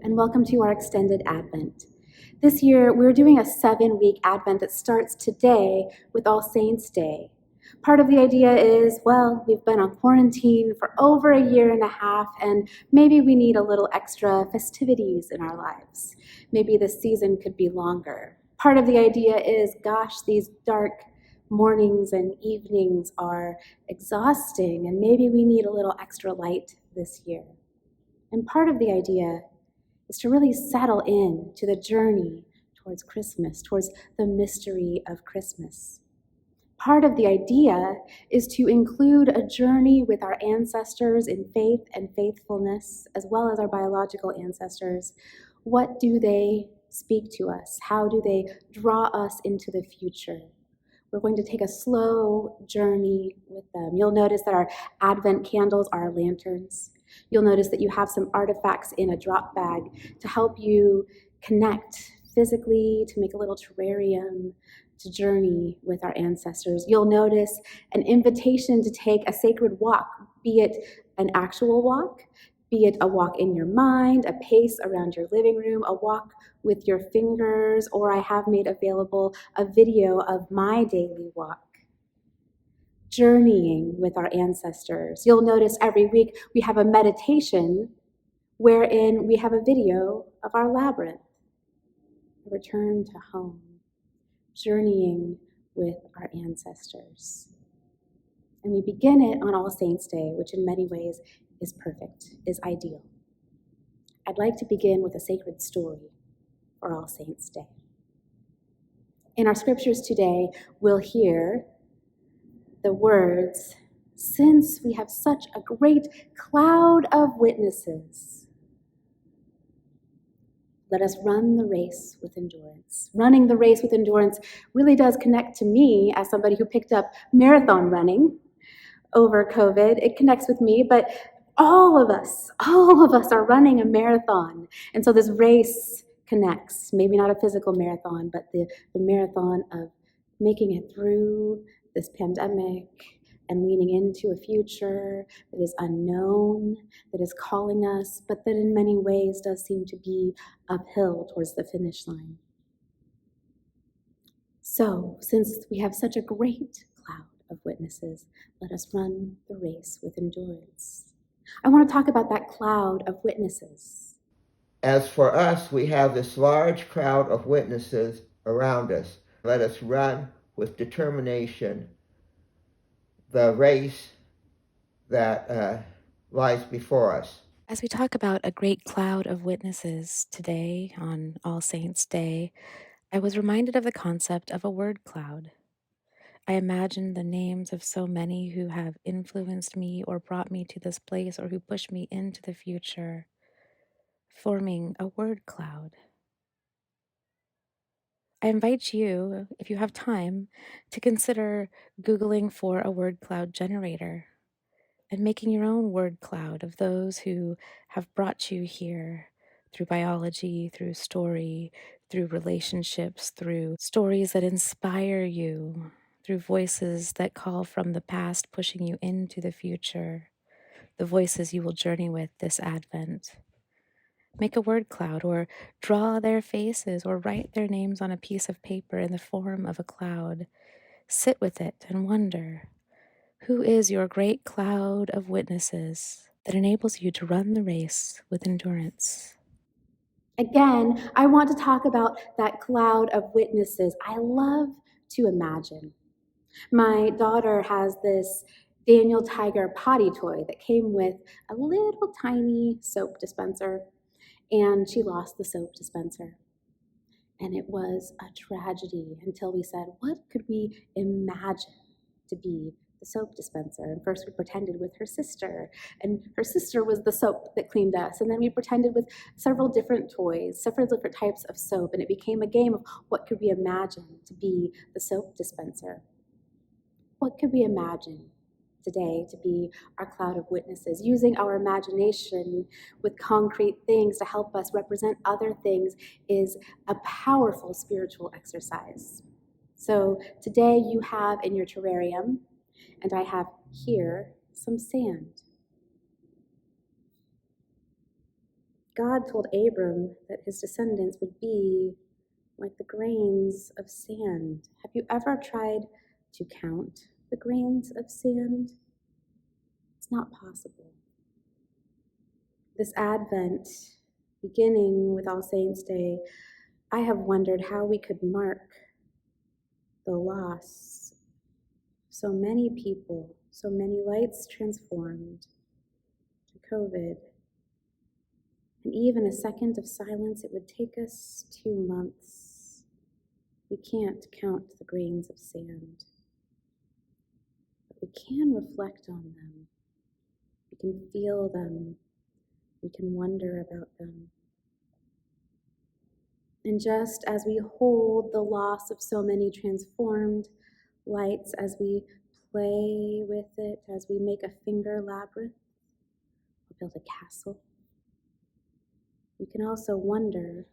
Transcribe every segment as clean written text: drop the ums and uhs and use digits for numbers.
and welcome to our extended Advent. This year, we're doing a 7-week Advent that starts today with All Saints' Day. Part of the idea is, well, we've been on quarantine for over a year and a half, and maybe we need a little extra festivities in our lives. Maybe this season could be longer. Part of the idea is, gosh, these dark mornings and evenings are exhausting, and maybe we need a little extra light this year. And part of the idea is to really settle in to the journey towards Christmas, towards the mystery of Christmas. Part of the idea is to include a journey with our ancestors in faith and faithfulness, as well as our biological ancestors. What do they speak to us? How do they draw us into the future? We're going to take a slow journey with them. You'll notice that our Advent candles are lanterns. You'll notice that you have some artifacts in a drop bag to help you connect physically, to make a little terrarium, to journey with our ancestors. You'll notice an invitation to take a sacred walk, be it an actual walk, be it a walk in your mind, a pace around your living room, a walk with your fingers, or I have made available a video of my daily walk. Journeying with our ancestors. You'll notice every week we have a meditation wherein we have a video of our labyrinth, a return to home, journeying with our ancestors. And we begin it on All Saints' Day, which in many ways is perfect, is ideal. I'd like to begin with a sacred story for All Saints' Day. In our scriptures today, we'll hear the words, "Since we have such a great cloud of witnesses, let us run the race with endurance." Running the race with endurance really does connect to me as somebody who picked up marathon running over COVID. It connects with me, but all of us are running a marathon. And so this race connects, maybe not a physical marathon, but the marathon of making it through this pandemic and leaning into a future that is unknown, that is calling us, but that in many ways does seem to be uphill towards the finish line. So, since we have such a great cloud of witnesses, let us run the race with endurance. I want to talk about that cloud of witnesses. As for us, we have this large crowd of witnesses around us. Let us run with determination the race that lies before us. As we talk about a great cloud of witnesses today on All Saints' Day, I was reminded of the concept of a word cloud. I imagined the names of so many who have influenced me or brought me to this place or who pushed me into the future, forming a word cloud. I invite you, if you have time, to consider Googling for a word cloud generator and making your own word cloud of those who have brought you here through biology, through story, through relationships, through stories that inspire you, through voices that call from the past, pushing you into the future, the voices you will journey with this Advent. Make a word cloud or draw their faces or write their names on a piece of paper in the form of a cloud. Sit with it and wonder, who is your great cloud of witnesses that enables you to run the race with endurance? Again, I want to talk about that cloud of witnesses. I love to imagine. My daughter has this Daniel Tiger potty toy that came with a little tiny soap dispenser, and she lost the soap dispenser. And it was a tragedy until we said, what could we imagine to be the soap dispenser? And first we pretended with her sister, and her sister was the soap that cleaned us. And then we pretended with several different toys, several different types of soap, and it became a game of what could we imagine to be the soap dispenser? What could we imagine today to be our cloud of witnesses, using our imagination with concrete things to help us represent other things is a powerful spiritual exercise. So today you have in your terrarium, and I have here some sand. God told Abram that his descendants would be like the grains of sand. Have you ever tried to count the grains of sand? It's not possible. This Advent, beginning with All Saints' Day, I have wondered how we could mark the loss of so many people, so many lights transformed to COVID. And even a second of silence, it would take us 2 months. We can't count the grains of sand, but we can reflect on them. We can feel them. We can wonder about them. And just as we hold the loss of so many transformed lights, as we play with it, as we make a finger labyrinth or build a castle, we can also wonder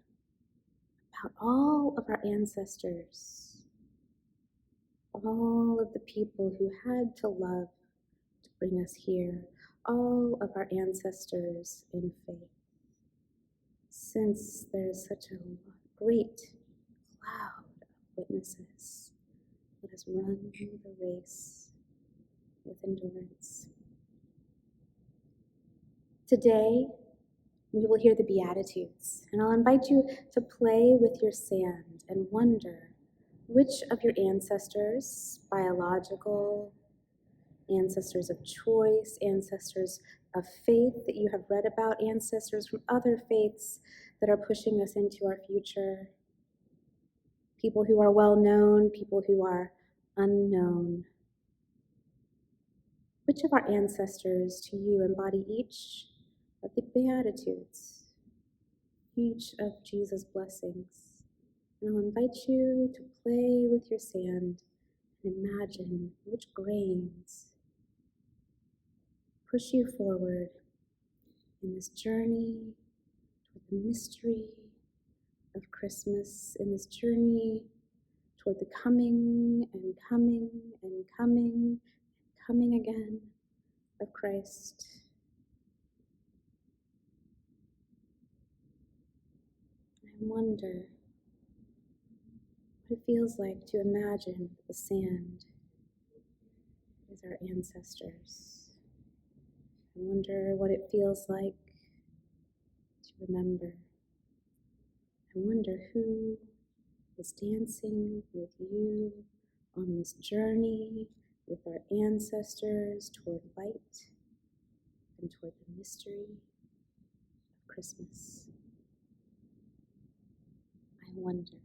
about all of our ancestors, all of the people who had to love to bring us here, all of our ancestors in faith. Since there's such a great cloud of witnesses, let us run the race with endurance. Today, we will hear the Beatitudes, and I'll invite you to play with your sand and wonder which of your ancestors, biological, ancestors of choice, ancestors of faith that you have read about, ancestors from other faiths that are pushing us into our future, people who are well known, people who are unknown. Which of our ancestors to you embody each of the Beatitudes, each of Jesus' blessings? And I'll invite you to play with your sand and imagine which grains push you forward in this journey toward the mystery of Christmas, in this journey toward the coming and coming and coming and coming again of Christ. I wonder what it feels like to imagine the sand as our ancestors. I wonder what it feels like to remember. I wonder who is dancing with you on this journey with our ancestors toward light and toward the mystery of Christmas. I wonder.